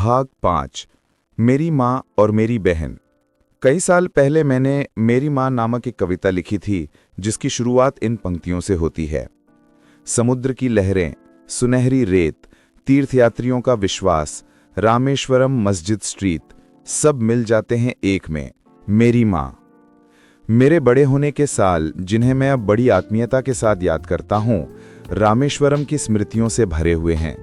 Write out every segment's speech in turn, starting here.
भाग 5। मेरी माँ और मेरी बहन। कई साल पहले मैंने मेरी माँ नामक एक कविता लिखी थी जिसकी शुरुआत इन पंक्तियों से होती है। समुद्र की लहरें, सुनहरी रेत, तीर्थयात्रियों का विश्वास, रामेश्वरम मस्जिद स्ट्रीट, सब मिल जाते हैं एक में, मेरी माँ। मेरे बड़े होने के साल, जिन्हें मैं अब बड़ी आत्मीयता के साथ याद करता हूँ, रामेश्वरम की स्मृतियों से भरे हुए हैं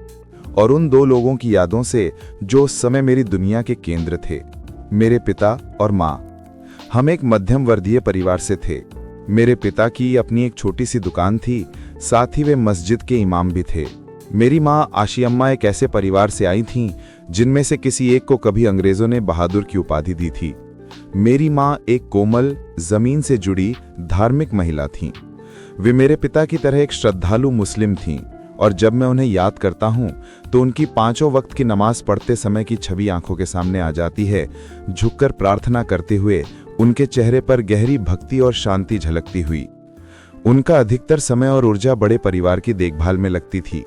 और उन दो लोगों की यादों से जो उस समय मेरी दुनिया के केंद्र थे, मेरे पिता और माँ। हम एक मध्यम वर्गीय परिवार से थे। मेरे पिता की अपनी एक छोटी सी दुकान थी, साथ ही वे मस्जिद के इमाम भी थे। मेरी माँ आशी अम्मा एक ऐसे परिवार से आई थीं जिनमें से किसी एक को कभी अंग्रेजों ने बहादुर की उपाधि दी थी। मेरी माँ एक कोमल, जमीन से जुड़ी धार्मिक महिला थीं। वे मेरे पिता की तरह एक श्रद्धालु मुस्लिम थीं और जब मैं उन्हें याद करता हूं तो उनकी पांचों वक्त की नमाज पढ़ते समय की छवि आंखों के सामने आ जाती है। झुककर प्रार्थना करते हुए उनके चेहरे पर गहरी भक्ति और शांति झलकती हुई। उनका अधिकतर समय और ऊर्जा बड़े परिवार की देखभाल में लगती थी।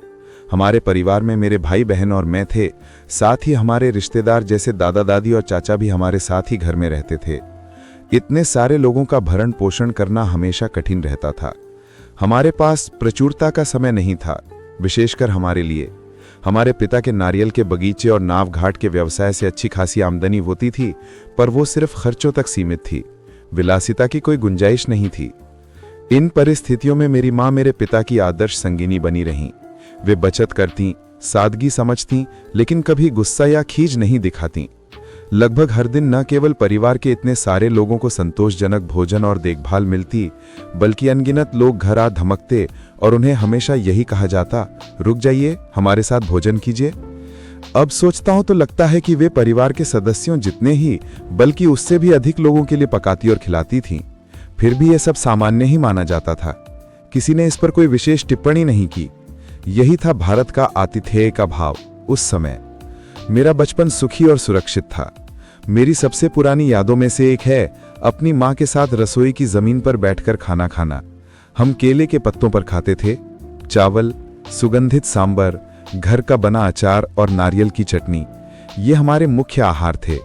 हमारे परिवार में मेरे भाई बहन और मैं थे, साथ ही हमारे रिश्तेदार जैसे दादा दादी और चाचा भी हमारे साथ ही घर में रहते थे। इतने सारे लोगों का भरण पोषण करना हमेशा कठिन रहता था। हमारे पास प्रचुरता का समय नहीं था, विशेषकर हमारे लिए। हमारे पिता के नारियल के बगीचे और नाव घाट के व्यवसाय से अच्छी खासी आमदनी होती थी, पर वो सिर्फ खर्चों तक सीमित थी। विलासिता की कोई गुंजाइश नहीं थी। इन परिस्थितियों में मेरी माँ मेरे पिता की आदर्श संगिनी बनी रहीं। वे बचत करतीं, सादगी समझतीं, लेकिन कभी गुस्सा या खीज नहीं दिखातीं। लगभग हर दिन न केवल परिवार के इतने सारे लोगों को संतोषजनक भोजन और देखभाल मिलती, बल्कि अनगिनत लोग घर आ धमकते और उन्हें हमेशा यही कहा जाता, रुक जाइए, हमारे साथ भोजन कीजिए। अब सोचता हूं तो लगता है कि वे परिवार के सदस्यों जितने ही, बल्कि उससे भी अधिक लोगों के लिए पकाती और खिलाती थीं। फिर भी यह सब सामान्य ही माना जाता था। किसी ने इस पर कोई विशेष टिप्पणी नहीं की। यही था भारत का आतिथेय का भाव उस समय। मेरा बचपन सुखी और सुरक्षित था। मेरी सबसे पुरानी यादों में से एक है अपनी माँ के साथ रसोई की जमीन पर बैठकर खाना खाना। हम केले के पत्तों पर खाते थे। चावल, सुगंधित सांबर, घर का बना अचार और नारियल की चटनी, ये हमारे मुख्य आहार थे।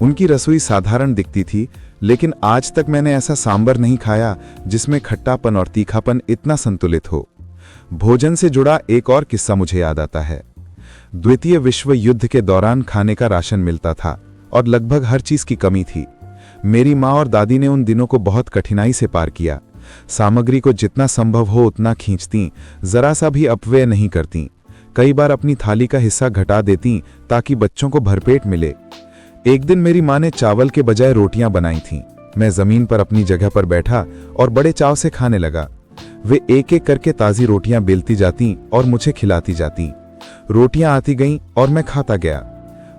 उनकी रसोई साधारण दिखती थी, लेकिन आज तक मैंने ऐसा सांबर नहीं खाया जिसमें खट्टापन और तीखापन इतना संतुलित हो। भोजन से जुड़ा एक और किस्सा मुझे याद आता है। द्वितीय विश्व युद्ध के दौरान खाने का राशन मिलता था और लगभग हर चीज की कमी थी। मेरी माँ और दादी ने उन दिनों को बहुत कठिनाई से पार किया। सामग्री को जितना संभव हो उतना खींचतीं, जरा सा भी अपव्यय नहीं करतीं। कई बार अपनी थाली का हिस्सा घटा देतीं ताकि बच्चों को भरपेट मिले। एक दिन मेरी माँ ने चावल के बजाय रोटियां बनाई थीं। मैं जमीन पर अपनी जगह पर बैठा और बड़े चाव से खाने लगा। वे एक एक करके ताजी रोटियां बेलती जातीं और मुझे खिलाती जातीं। रोटियां आती गईं और मैं खाता गया।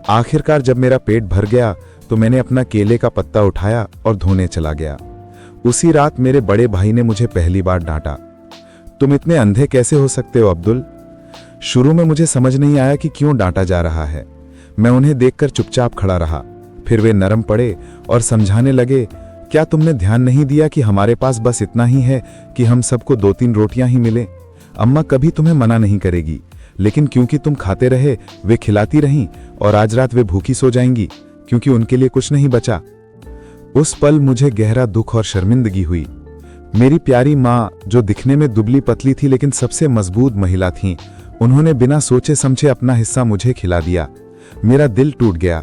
आखिरकार जब मेरा पेट भर गया तो मैंने अपना केले का पत्ता उठाया और धोने चला गया। उसी रात मेरे बड़े भाई ने मुझे पहली बार डांटा, तुम इतने अंधे कैसे हो सकते हो अब्दुल। शुरू में मुझे समझ नहीं आया कि क्यों डांटा जा रहा है। मैं उन्हें देखकर चुपचाप खड़ा रहा। फिर वे नरम पड़े और समझाने लगे, क्या तुमने ध्यान नहीं दिया कि हमारे पास बस इतना ही है कि हम सबको 2-3 रोटियां ही मिले। अम्मा कभी तुम्हें मना नहीं करेगी, लेकिन क्योंकि तुम खाते रहे वे खिलाती रहीं और आज रात वे भूखी सो जाएंगी क्योंकि उनके लिए कुछ नहीं बचा। उस पल मुझे गहरा दुख और शर्मिंदगी हुई। मेरी प्यारी माँ, जो दिखने में दुबली पतली थी लेकिन सबसे मजबूत महिला थीं, उन्होंने बिना सोचे समझे अपना हिस्सा मुझे खिला दिया। मेरा दिल टूट गया।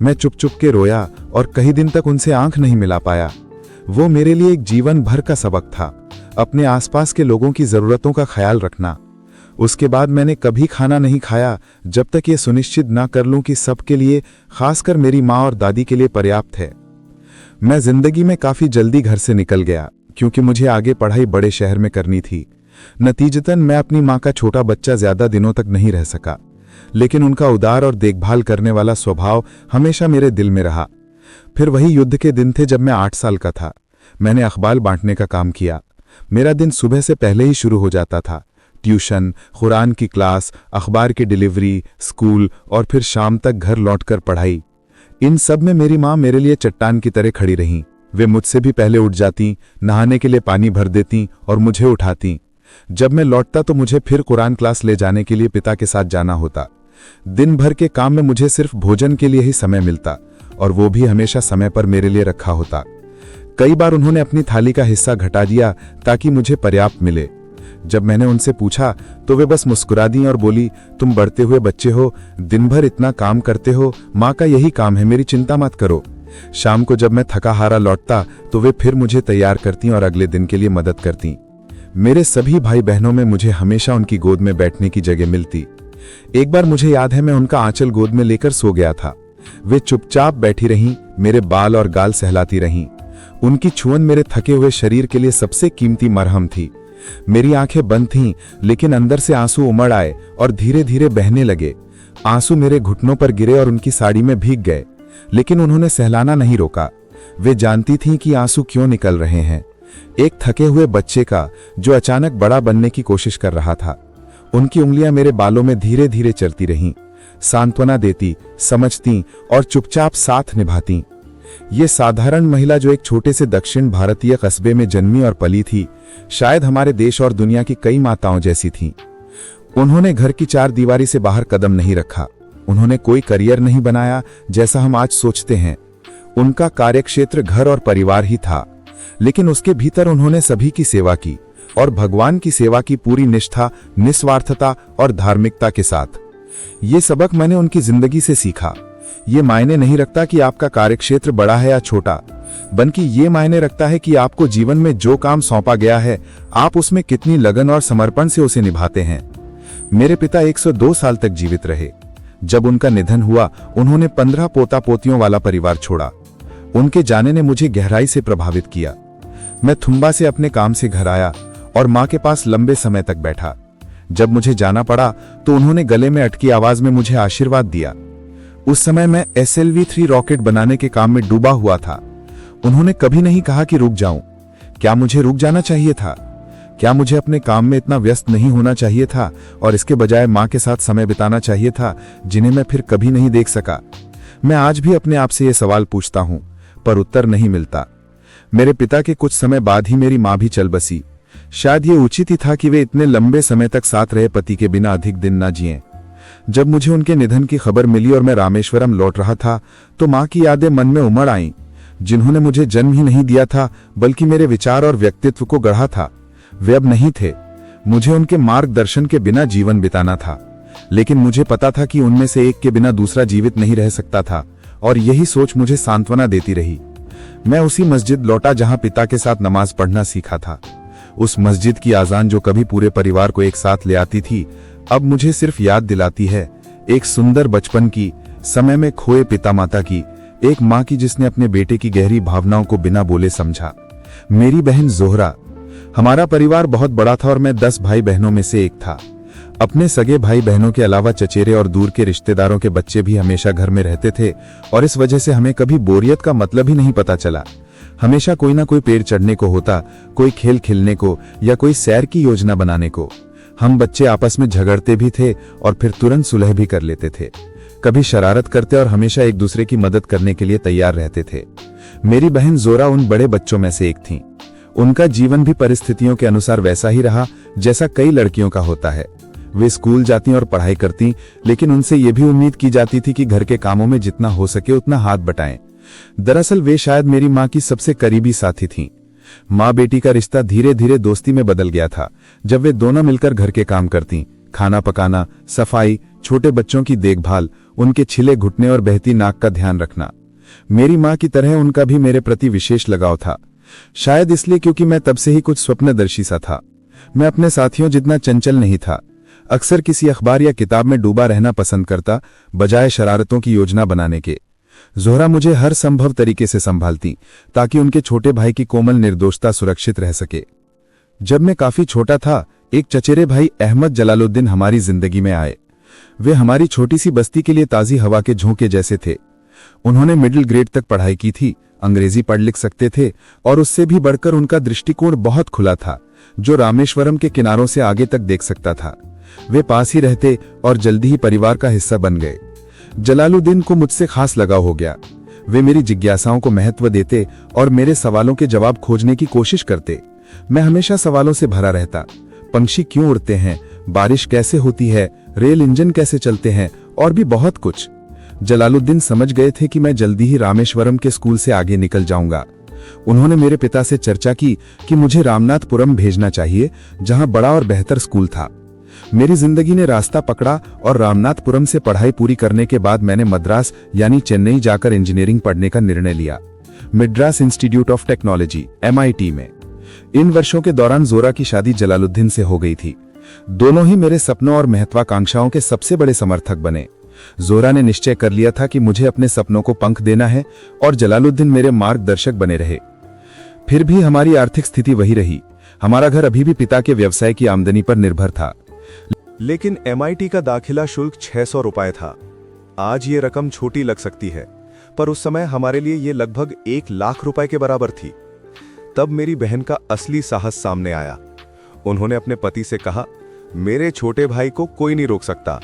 मैं चुप चुप के रोया और कई दिन तक उनसे आंख नहीं मिला पाया। वो मेरे लिए एक जीवन भर का सबक था, अपने आसपास के लोगों की जरूरतों का ख्याल रखना। उसके बाद मैंने कभी खाना नहीं खाया जब तक ये सुनिश्चित ना कर लूं कि सबके लिए, खासकर मेरी माँ और दादी के लिए पर्याप्त है। मैं जिंदगी में काफी जल्दी घर से निकल गया क्योंकि मुझे आगे पढ़ाई बड़े शहर में करनी थी। नतीजतन मैं अपनी माँ का छोटा बच्चा ज्यादा दिनों तक नहीं रह सका, लेकिन उनका उदार और देखभाल करने वाला स्वभाव हमेशा मेरे दिल में रहा। फिर वही युद्ध के दिन थे जब मैं 8 साल का था। मैंने अखबार बांटने का काम किया। मेरा दिन सुबह से पहले ही शुरू हो जाता था। ट्यूशन, कुरान की क्लास, अखबार की डिलीवरी, स्कूल और फिर शाम तक घर लौटकर पढ़ाई। इन सब में मेरी माँ मेरे लिए चट्टान की तरह खड़ी रहीं। वे मुझसे भी पहले उठ जातीं, नहाने के लिए पानी भर देतीं और मुझे उठातीं। जब मैं लौटता तो मुझे फिर कुरान क्लास ले जाने के लिए पिता के साथ जाना होता। दिन भर के काम में मुझे सिर्फ भोजन के लिए ही समय मिलता, और वो भी हमेशा समय पर मेरे लिए रखा होता। कई बार उन्होंने अपनी थाली का हिस्सा घटा दिया ताकि मुझे पर्याप्त मिले। जब मैंने उनसे पूछा तो वे बस मुस्कुरा दी और बोली, तुम बढ़ते हुए बच्चे हो, दिन भर इतना काम करते हो, माँ का यही काम है, मेरी चिंता मत करो। शाम को जब मैं थका हारा लौटता तो वे फिर मुझे तैयार करती और अगले दिन के लिए मदद करती। मेरे सभी भाई बहनों में मुझे हमेशा उनकी गोद में बैठने की जगह मिलती। एक बार मुझे याद है, मैं उनका आंचल गोद में लेकर सो गया था। वे चुपचाप बैठी रहीं, मेरे बाल और गाल सहलाती रहीं। उनकी छुअन मेरे थके हुए शरीर के लिए सबसे कीमती मरहम थी। मेरी आंखें बंद थीं, लेकिन अंदर से आंसू उमड़ आए और धीरे धीरे बहने लगे। आंसू मेरे घुटनों पर गिरे और उनकी साड़ी में भीग गए, लेकिन उन्होंने सहलाना नहीं रोका। वे जानती थीं कि आंसू क्यों निकल रहे हैं, एक थके हुए बच्चे का जो अचानक बड़ा बनने की कोशिश कर रहा था। उनकी उंगलियां मेरे बालों में धीरे धीरे चलती रहीं, सांत्वना देती, समझती और चुपचाप साथ निभाती। ये साधारण महिला जो एक छोटे से दक्षिण भारतीय कस्बे में जन्मी और पली थी, शायद हमारे देश और दुनिया की कई माताओं जैसी थी। उन्होंने घर की चार दीवारी से बाहर कदम नहीं रखा। उन्होंने कोई करियर नहीं बनाया जैसा हम आज सोचते हैं। उनका कार्यक्षेत्र घर और परिवार ही था, लेकिन उसके भीतर उन्होंने सभी की सेवा की, और भगवान की सेवा की पूरी निष्ठा, निस्वार्थता और धार्मिकता के साथ। ये सबक मैंने उनकी जिंदगी से सीखा। ये मायने नहीं रखता कि आपका कार्यक्षेत्र बड़ा है या छोटा, बल्कि ये मायने रखता है कि आपको जीवन में जो काम सौंपा गया है, आप उसमें कितनी लगन और समर्पण से उसे निभाते हैं। मेरे पिता 102 साल तक जीवित रहे। जब उनका निधन हुआ, उन्होंने 15 पोता पोतियों वाला परिवार छोड़ा। उनके जाने ने मुझे गहराई से प्रभावित किया। मैं थुम्बा से अपने काम से घर आया और माँ के पास लंबे समय तक बैठा। जब मुझे जाना पड़ा तो उन्होंने गले में अटकी आवाज में मुझे आशीर्वाद दिया। उस समय मैं SLV-3 रॉकेट बनाने के काम में डूबा हुआ था। उन्होंने कभी नहीं कहा कि रुक जाऊं। क्या मुझे रुक जाना चाहिए था? क्या मुझे अपने काम में इतना व्यस्त नहीं होना चाहिए था और इसके बजाय माँ के साथ समय बिताना चाहिए था, जिन्हें मैं फिर कभी नहीं देख सका? मैं आज भी अपने आप से ये सवाल पूछता हूं, पर उत्तर नहीं मिलता। मेरे पिता के कुछ समय बाद ही मेरी माँ भी चल बसी। शायद ये उचित ही था कि वे इतने लंबे समय तक साथ रहे पति के बिना अधिक दिन न जिएं। जब मुझे उनके निधन की खबर मिली और मैं रामेश्वरम लौट रहा था, तो माँ की यादें मन में उमड़ आईं, जिन्होंने मुझे जन्म ही नहीं दिया था, बल्कि मेरे विचार और व्यक्तित्व को गढ़ा था। वे अब नहीं थे। मुझे उनके मार्गदर्शन के बिना जीवन बिताना था, लेकिन मुझे पता था कि उनमें से एक के बिना दूसरा जीवित नहीं रह सकता था, और यही सोच मुझे सांत्वना देती रही। मैं उसी मस्जिद लौटा जहां पिता के साथ नमाज पढ़ना सीखा था। उस मस्जिद की आजान जो कभी पूरे परिवार को एक साथ ले आती थी, अब मुझे सिर्फ याद दिलाती है एक सुंदर बचपन की, समय में खोए पिता माता की, एक माँ की जिसने अपने बेटे की गहरी भावनाओं को बिना बोले समझा। मेरी बहन जोहरा। हमारा परिवार बहुत बड़ा था और मैं 10 भाई बहनों में से एक था। अपने सगे भाई बहनों के अलावा चचेरे और दूर के रिश्तेदारों के बच्चे भी हमेशा घर में रहते थे, और इस वजह से हमें कभी बोरियत का मतलब ही नहीं पता चला। हमेशा कोई ना कोई पेड़ चढ़ने को होता, कोई खेल खेलने को, या कोई सैर की योजना बनाने को। हम बच्चे आपस में झगड़ते भी थे और फिर तुरंत सुलह भी कर लेते थे। कभी शरारत करते और हमेशा एक दूसरे की मदद करने के लिए तैयार रहते थे। मेरी बहन जोरा उन बड़े बच्चों में से एक थी। उनका जीवन भी परिस्थितियों के अनुसार वैसा ही रहा जैसा कई लड़कियों का होता है। वे स्कूल जाती और पढ़ाई करती, लेकिन उनसे यह भी उम्मीद की जाती थी कि घर के कामों में जितना हो सके उतना हाथ बटाएं। दरअसल वे शायद मेरी माँ की सबसे करीबी साथी थीं। माँ बेटी का रिश्ता धीरे धीरे दोस्ती में बदल गया था, जब वे दोनों मिलकर घर के काम करती, खाना पकाना, सफाई, छोटे बच्चों की देखभाल, उनके छिले घुटने और बहती नाक का ध्यान रखना। मेरी माँ की तरह उनका भी मेरे प्रति विशेष लगाव था, शायद इसलिए क्योंकि मैं तब से ही कुछ स्वप्नदर्शी सा था। मैं अपने साथियों जितना चंचल नहीं था। अक्सर किसी अखबार या किताब में डूबा रहना पसंद करता, बजाय शरारतों की योजना बनाने के। जोहरा मुझे हर संभव तरीके से संभालती, ताकि उनके छोटे भाई की कोमल निर्दोषता सुरक्षित रह सके। जब मैं काफी छोटा था, एक चचेरे भाई अहमद जलालुद्दीन हमारी जिंदगी में आए। वे हमारी छोटी सी बस्ती के लिए ताजी हवा के झोंके जैसे थे। उन्होंने मिडिल ग्रेड तक पढ़ाई की थी, अंग्रेजी पढ़ लिख सकते थे, और उससे भी बढ़कर उनका दृष्टिकोण बहुत खुला था, जो रामेश्वरम के किनारों से आगे तक देख सकता था। वे पास ही रहते और जल्दी ही परिवार का हिस्सा बन गए। जलालुद्दीन को मुझसे खास लगाव हो गया। वे मेरी जिज्ञासाओं को महत्व देते और मेरे सवालों के जवाब खोजने की कोशिश करते। मैं हमेशा सवालों से भरा रहता। पंछी क्यों उड़ते हैं, बारिश कैसे होती है, रेल इंजन कैसे चलते हैं, और भी बहुत कुछ। जलालुद्दीन समझ गए थे कि मैं जल्दी ही रामेश्वरम के स्कूल से आगे निकल जाऊंगा। उन्होंने मेरे पिता से चर्चा की कि मुझे रामनाथपुरम भेजना चाहिए, जहां बड़ा और बेहतर स्कूल था। मेरी जिंदगी ने रास्ता पकड़ा और रामनाथपुरम से पढ़ाई पूरी करने के बाद मैंने मद्रास यानी चेन्नई जाकर इंजीनियरिंग पढ़ने का निर्णय लिया, Madras institute of technology MIT में। इन वर्षों के दौरान जोरा की शादी जलालुद्दीन से हो गई थी। दोनों ही मेरे सपनों और महत्वाकांक्षाओं के सबसे बड़े समर्थक बने। जोरा ने निश्चय कर लिया था कि मुझे अपने सपनों को पंख देना है और जलालुद्दीन मेरे मार्गदर्शक बने रहे। फिर भी हमारी आर्थिक स्थिति वही रही। हमारा घर अभी भी पिता के व्यवसाय की आमदनी पर निर्भर था। लेकिन MIT का दाखिला शुल्क 600 रुपए था। आज ये रकम छोटी लग सकती है, पर उस समय हमारे लिए ये लगभग 1 लाख रुपए के बराबर थी। तब मेरी बहन का असली साहस सामने आया। उन्होंने अपने पति से कहा, मेरे छोटे भाई को कोई नहीं रोक सकता।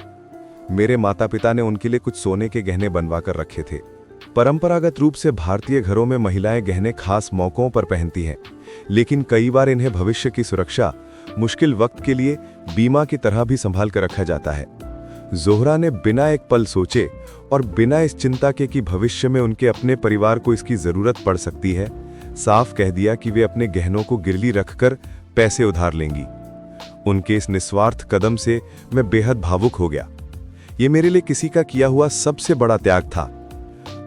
मेरे माता पिता ने उनके लिए कुछ सोने के गहने बनवा कर रखे थे। परंपरागत रूप से भारतीय घरों में महिलाएं गहने खास मौकों पर पहनती हैं, लेकिन कई बार इन्हें भविष्य की सुरक्षा, मुश्किल वक्त के लिए बीमा की तरह भी संभाल कर रखा जाता है। जोहरा ने बिना एक पल सोचे और बिना इस चिंता के कि भविष्य में उनके अपने परिवार को इसकी जरूरत पड़ सकती है, साफ कह दिया कि वे अपने गहनों को गिरवी रखकर पैसे उधार लेंगी। उनके इस निस्वार्थ कदम से मैं बेहद भावुक हो गया। ये मेरे लिए किसी का किया हुआ सबसे बड़ा त्याग था।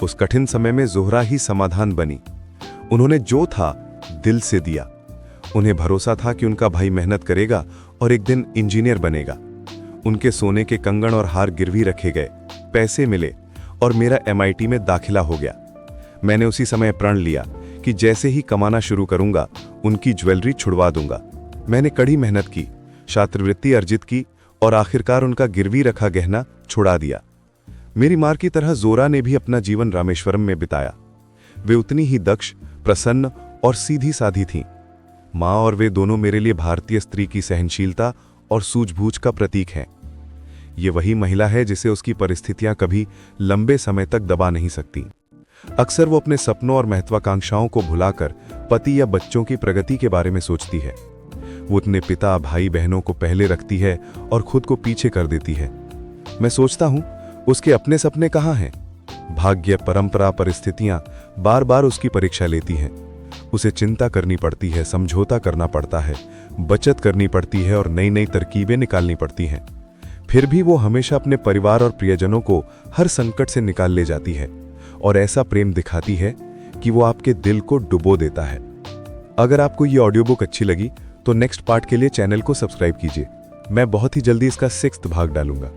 उस कठिन समय में जोहरा ही समाधान बनी। उन्होंने जो था दिल से दिया। उन्हें भरोसा था कि उनका भाई मेहनत करेगा और एक दिन इंजीनियर बनेगा। उनके सोने के कंगन और हार गिरवी रखे गए, पैसे मिले और मेरा MIT में दाखिला हो गया। मैंने उसी समय प्रण लिया कि जैसे ही कमाना शुरू करूंगा, उनकी ज्वेलरी छुड़वा दूंगा। मैंने कड़ी मेहनत की, छात्रवृत्ति अर्जित की और आखिरकार उनका गिरवी रखा गहना छुड़ा दिया। मेरी मां की तरह जोरा ने भी अपना जीवन रामेश्वरम में बिताया। वे उतनी ही दक्ष, प्रसन्न और सीधी साधी थीं। मां और वे दोनों मेरे लिए भारतीय स्त्री की सहनशीलता और सूझबूझ का प्रतीक हैं। ये वही महिला है जिसे उसकी परिस्थितियां कभी लंबे समय तक दबा नहीं सकती। अक्सर वो अपने सपनों और महत्वाकांक्षाओं को भुलाकर पति या बच्चों की प्रगति के बारे में सोचती है। वो अपने पिता, भाई बहनों को पहले रखती है और खुद को पीछे कर देती है। मैं सोचता हूं, उसके अपने सपने कहां हैं? भाग्य, परंपरा, परिस्थितियां बार बार उसकी परीक्षा लेती हैं। उसे चिंता करनी पड़ती है, समझौता करना पड़ता है, बचत करनी पड़ती है और नई नई तरकीबें निकालनी पड़ती हैं। फिर भी वो हमेशा अपने परिवार और प्रियजनों को हर संकट से निकाल ले जाती है और ऐसा प्रेम दिखाती है कि वो आपके दिल को डुबो देता है। अगर आपको ये ऑडियो बुक अच्छी लगी तो नेक्स्ट पार्ट के लिए चैनल को सब्सक्राइब कीजिए। मैं बहुत ही जल्दी इसका 6th भाग डालूंगा।